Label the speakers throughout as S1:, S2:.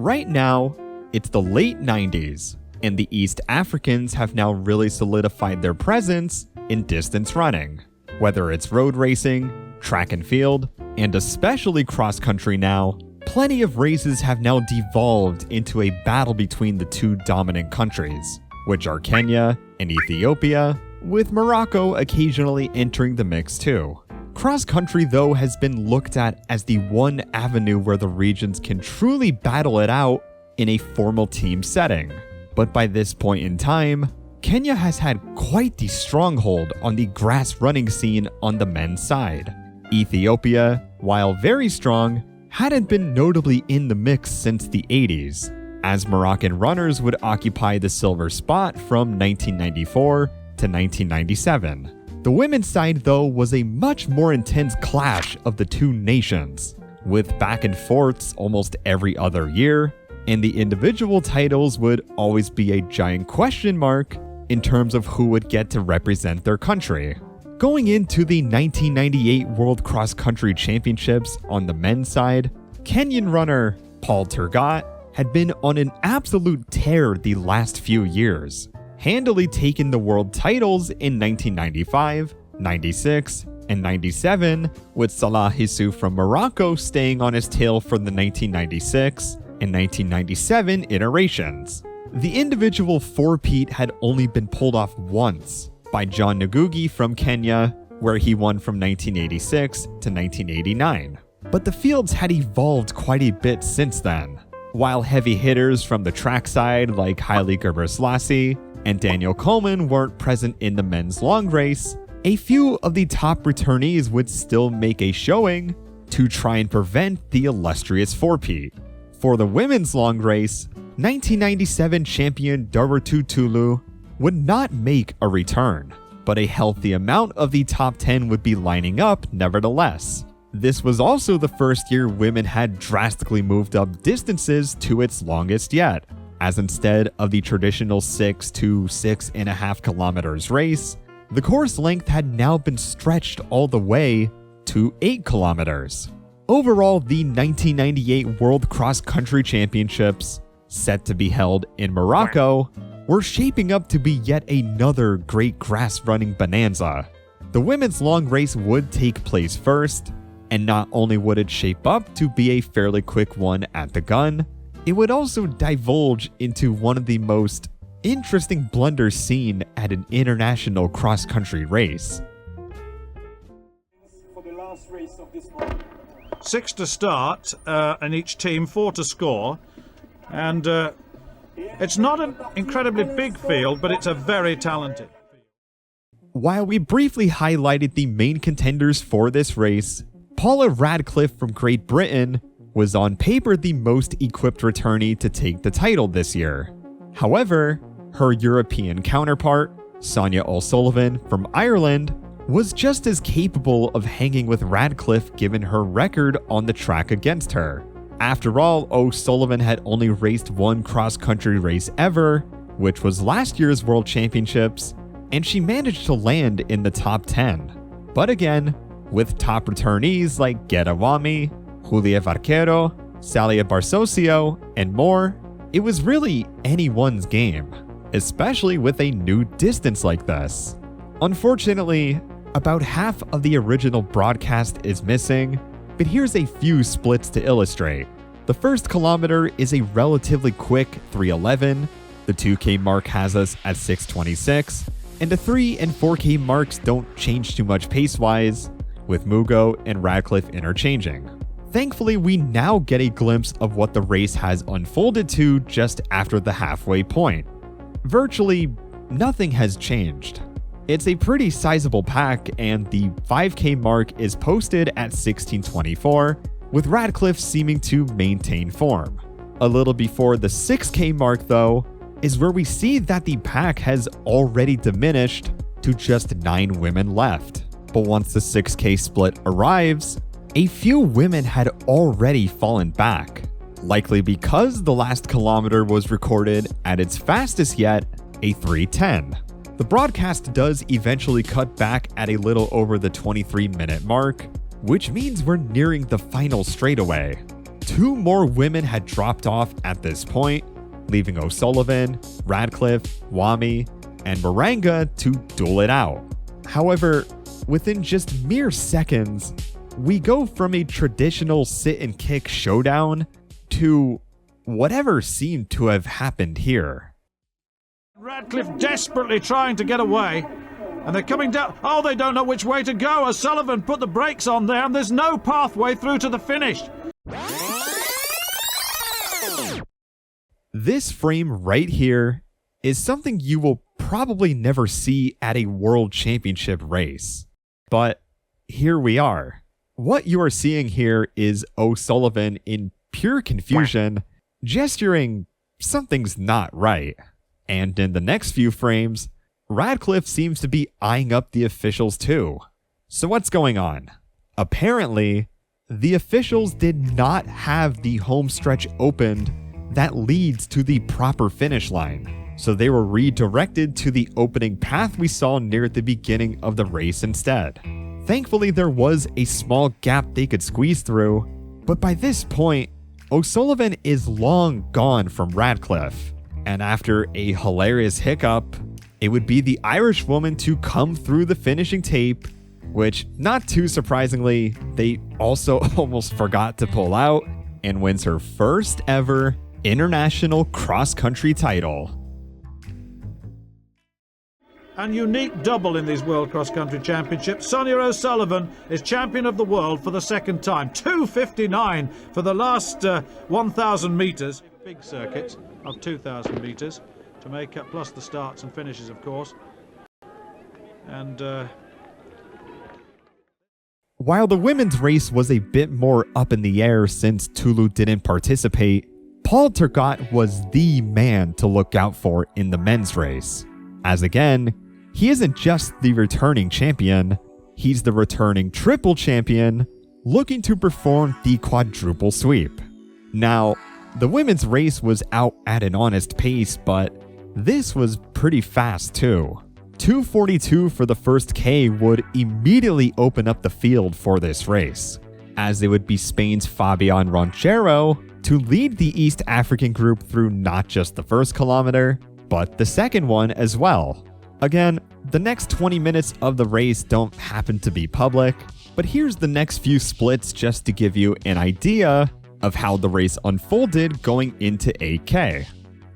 S1: Right now, it's the late 90s, and the East Africans have now really solidified their presence in distance running. Whether it's road racing, track and field, and especially cross-country now, plenty of races have now devolved into a battle between the two dominant countries, which are Kenya and Ethiopia, with Morocco occasionally entering the mix too. Cross-country, though, has been looked at as the one avenue where the regions can truly battle it out in a formal team setting. But by this point in time, Kenya has had quite the stronghold on the grass running scene on the men's side. Ethiopia, while very strong, hadn't been notably in the mix since the 80s, as Moroccan runners would occupy the silver spot from 1994 to 1997. The women's side, though, was a much more intense clash of the two nations, with back and forths almost every other year, and the individual titles would always be a giant question mark in terms of who would get to represent their country. Going into the 1998 World Cross Country Championships on the men's side, Kenyan runner Paul Tergat had been on an absolute tear the last few years, handily taking the world titles in 1995, 96, and 97, with Salah Hissou from Morocco staying on his tail for the 1996 and 1997 iterations. The individual four-peat had only been pulled off once by John Ngugi from Kenya, where he won from 1986 to 1989. But the fields had evolved quite a bit since then. While heavy hitters from the track side like Haile Gebrselassie and Daniel Coleman weren't present in the men's long race, a few of the top returnees would still make a showing to try and prevent the illustrious four-peat. For the women's long race, 1997 champion Dorotu Tulu would not make a return, but a healthy amount of the top 10 would be lining up nevertheless. This was also the first year women had drastically moved up distances to its longest yet, as instead of the traditional 6 to 6.5 kilometers race, the course length had now been stretched all the way to 8 kilometers. Overall, the 1998 World Cross Country Championships, set to be held in Morocco, were shaping up to be yet another great grass running bonanza. The women's long race would take place first, and not only would it shape up to be a fairly quick one at the gun, it would also divulge into one of the most interesting blunders seen at an international cross-country race.
S2: For the last race of this morning.
S3: 6 to start, and each team 4 to score. And it's not an incredibly big field, but it's a very talented field.
S1: While we briefly highlighted the main contenders for this race, Paula Radcliffe from Great Britain was on paper the most equipped returnee to take the title this year. However, her European counterpart, Sonia O'Sullivan from Ireland, was just as capable of hanging with Radcliffe given her record on the track against her. After all, O'Sullivan had only raced one cross-country race ever, which was last year's World Championships, and she managed to land in the top 10. But again, with top returnees like Gera Wami, Julia Vaquero, Salia Barsosio, and more, it was really anyone's game, especially with a new distance like this. Unfortunately, about half of the original broadcast is missing, but here's a few splits to illustrate. The first kilometer is a relatively quick 3:11, the 2K mark has us at 6:26, and the 3 and 4K marks don't change too much pace-wise, with Mugo and Radcliffe interchanging. Thankfully, we now get a glimpse of what the race has unfolded to just after the halfway point. Virtually nothing has changed. It's a pretty sizable pack, and the 5K mark is posted at 16:24, with Radcliffe seeming to maintain form. A little before the 6K mark, though, is where we see that the pack has already diminished to just 9 women left. But once the 6K split arrives, a few women had already fallen back, likely because the last kilometer was recorded at its fastest yet, a 3:10. The broadcast does eventually cut back at a little over the 23-minute mark, which means we're nearing the final straightaway. 2 more women had dropped off at this point, leaving O'Sullivan, Radcliffe, Wami, and Maranga to duel it out. However, within just mere seconds, we go from a traditional sit and kick showdown to whatever seemed to have happened here.
S3: Radcliffe desperately trying to get away. And they're coming down. Oh, they don't know which way to go. O'Sullivan put the brakes on there and there's no pathway through to the finish.
S1: This frame right here is something you will probably never see at a world championship race. But here we are. What you are seeing here is O'Sullivan in pure confusion, gesturing something's not right. And in the next few frames, Radcliffe seems to be eyeing up the officials too. So what's going on? Apparently, the officials did not have the home stretch opened that leads to the proper finish line. So they were redirected to the opening path we saw near the beginning of the race instead. Thankfully, there was a small gap they could squeeze through, but by this point, O'Sullivan is long gone from Radcliffe. And after a hilarious hiccup, it would be the Irish woman to come through the finishing tape, which, not too surprisingly, they also almost forgot to pull out, and wins her first ever international cross-country title.
S3: And unique double in these World Cross Country Championships. Sonia O'Sullivan is champion of the world for the second time. 2:59 for the last 1,000 metres. Big circuit of 2,000 metres to make up, plus the starts and finishes, of course. And
S1: while the women's race was a bit more up in the air since Tulu didn't participate, Paul Turgot was the man to look out for in the men's race. As again, he isn't just the returning champion, he's the returning triple champion, looking to perform the quadruple sweep. Now, the women's race was out at an honest pace, but this was pretty fast too. 2:42 for the first K would immediately open up the field for this race, as it would be Spain's Fabian Ronchero to lead the East African group through not just the first kilometer, but the second one as well. Again, the next 20 minutes of the race don't happen to be public, but here's the next few splits just to give you an idea of how the race unfolded going into 8K.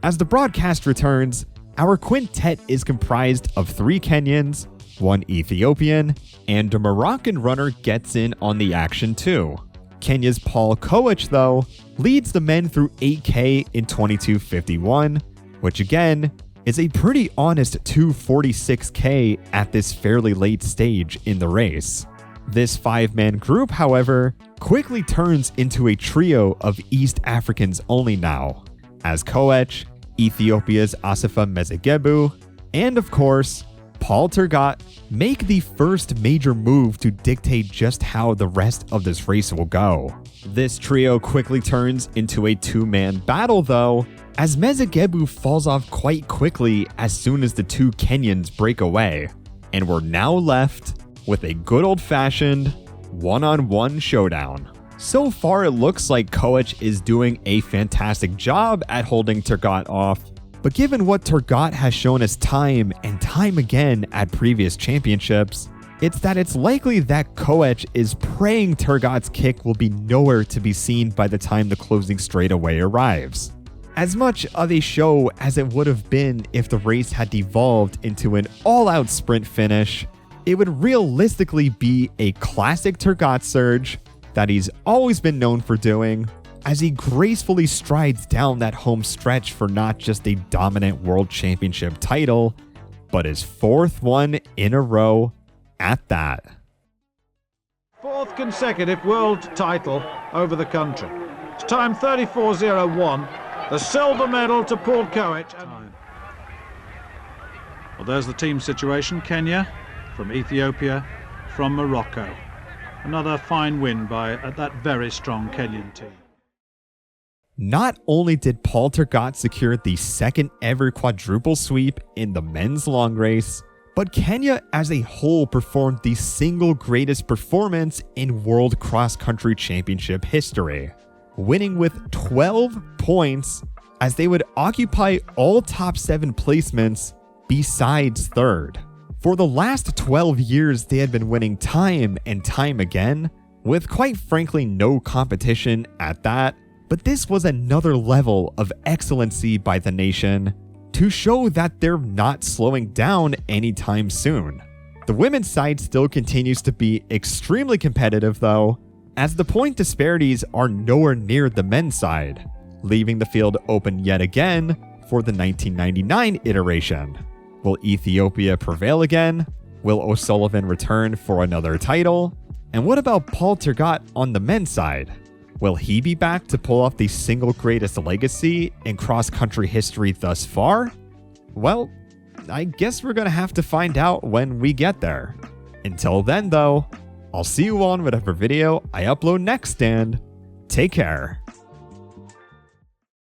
S1: As the broadcast returns, our quintet is comprised of 3 Kenyans, 1 Ethiopian, and a Moroccan runner gets in on the action too. Kenya's Paul Koech, though, leads the men through 8K in 22:51, which again is a pretty honest 2:46K at this fairly late stage in the race. This 5-man group, however, quickly turns into a trio of East Africans only now, as Koech, Ethiopia's Asifa Mezegebu, and of course, Paul Turgot make the first major move to dictate just how the rest of this race will go. This trio quickly turns into a 2-man battle though, as Mezegebu falls off quite quickly as soon as the 2 Kenyans break away, and we're now left with a good old-fashioned one-on-one showdown. So far, it looks like Koech is doing a fantastic job at holding Turgot off, but given what Turgot has shown us time and time again at previous championships, it's likely that Koech is praying Turgot's kick will be nowhere to be seen by the time the closing straightaway arrives. As much of a show as it would have been if the race had devolved into an all-out sprint finish, it would realistically be a classic Turgot surge that he's always been known for doing, as he gracefully strides down that home stretch for not just a dominant world championship title, but his 4th one in a row at that.
S3: 4th consecutive world title over the country. It's time 34:01. The silver medal to Paul Koech. Well, there's the team situation. Kenya from Ethiopia, from Morocco. Another fine win by that very strong Kenyan team.
S1: Not only did Paul Turgot secure the 2nd ever quadruple sweep in the men's long race, but Kenya as a whole performed the single greatest performance in World Cross Country Championship history. winning with 12 points as they would occupy all top 7 placements besides third. For the last 12 years, they had been winning time and time again, with quite frankly no competition at that, but this was another level of excellency by the nation to show that they're not slowing down anytime soon. The women's side still continues to be extremely competitive though, as the point disparities are nowhere near the men's side, leaving the field open yet again for the 1999 iteration. Will Ethiopia prevail again? Will O'Sullivan return for another title? And what about Paul Tergat on the men's side? Will he be back to pull off the single greatest legacy in cross-country history thus far? Well, I guess we're gonna have to find out when we get there. Until then though, I'll see you on whatever video I upload next and take care.